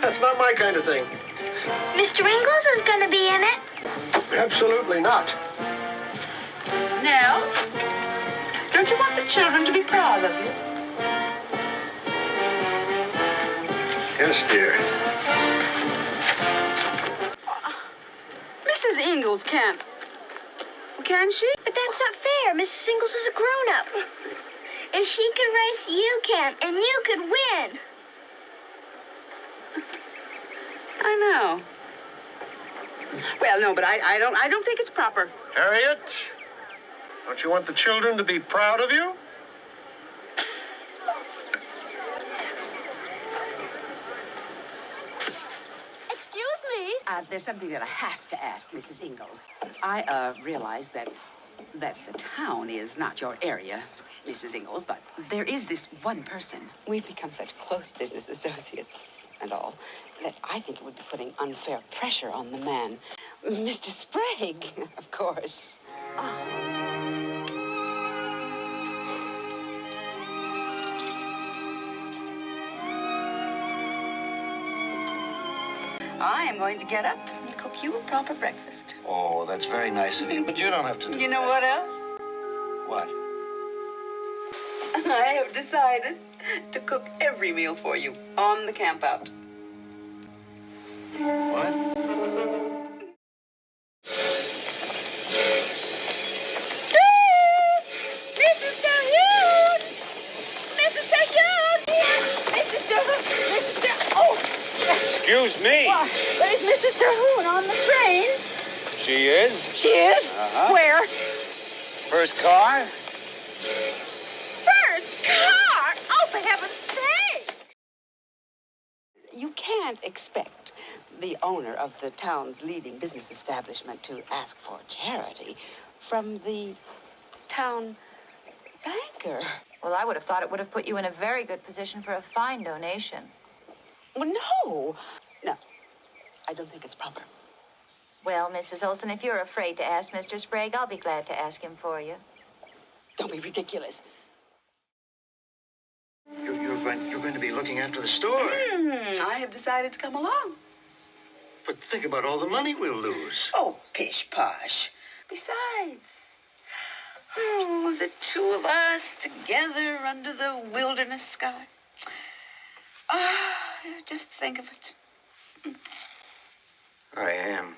That's not my kind of thing. Mr. Ingalls is going to be in it. Absolutely not. Nels, don't you want the children to be proud of you? Yes, dear. Mrs. Ingalls can't. Can she? But that's not fair. Mrs. Ingalls is a grown-up. If she can race, you can, and you could win. I know. Well, no, but I don't think it's proper. Harriet, don't you want the children to be proud of you? Excuse me. There's something that I have to ask Mrs. Ingalls. I realize that the town is not your area, Mrs. Ingalls, but there is this one person. We've become such close business associates and all that I think it would be putting unfair pressure on the man. Mr. Sprague, of course. I am going to get up and cook you a proper breakfast. Oh, that's very nice of you, but you don't have to do You know what else? What? I have decided to cook every meal for you on the campout. What? Mrs. Terhune! Mrs. Terhune! Mrs. Terhune! Mrs. Terhune! Oh! Excuse me. Why, there's Mrs. Terhune on the train. She is? She is? Uh-huh. Where? First car? First car! Oh, for heaven's sake! You can't expect the owner of the town's leading business establishment to ask for charity from the town banker. Well, I would have thought it would have put you in a very good position for a fine donation. Well, no, I don't think it's proper. Well, Mrs. Olson, if you're afraid to ask Mr. Sprague, I'll be glad to ask him for you. Don't be ridiculous. You're going to be looking after the store. I have decided to come along. But think about all the money we'll lose. Oh, pish-posh. Besides, the two of us together under the wilderness sky. Just think of it. I am.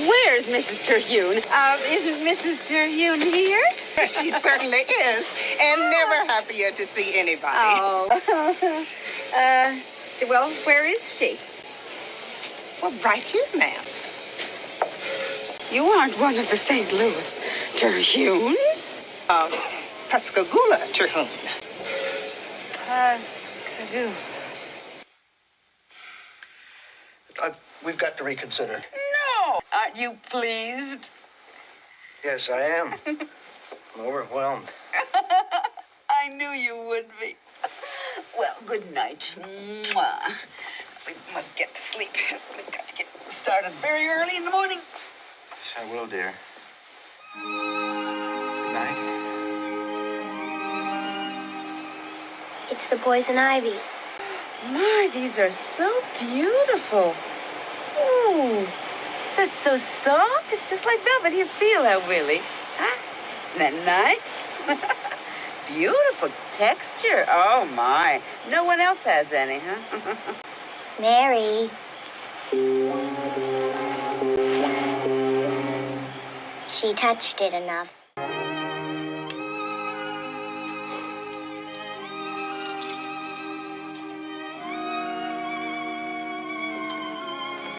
Where's Mrs. Terhune? Isn't Mrs. Terhune here? She certainly is, and never happier to see anybody. Oh. Well, where is she? Well, right here, ma'am. You aren't one of the St. Louis Terhunes? Pascagoula Terhune. Pascagoula. We've got to reconsider. No! Aren't you pleased? Yes, I am. I'm overwhelmed. I knew you would be. Well, good night. Mwah. We must get to sleep. We've got to get started very early in the morning. Yes, I will, dear. Good night. It's the poison ivy. My, these are so beautiful. Ooh, that's so soft. It's just like velvet. Here, feel that, Willie. Huh? Isn't that nice? Beautiful texture. Oh, my. No one else has any, huh? Mary. She touched it enough.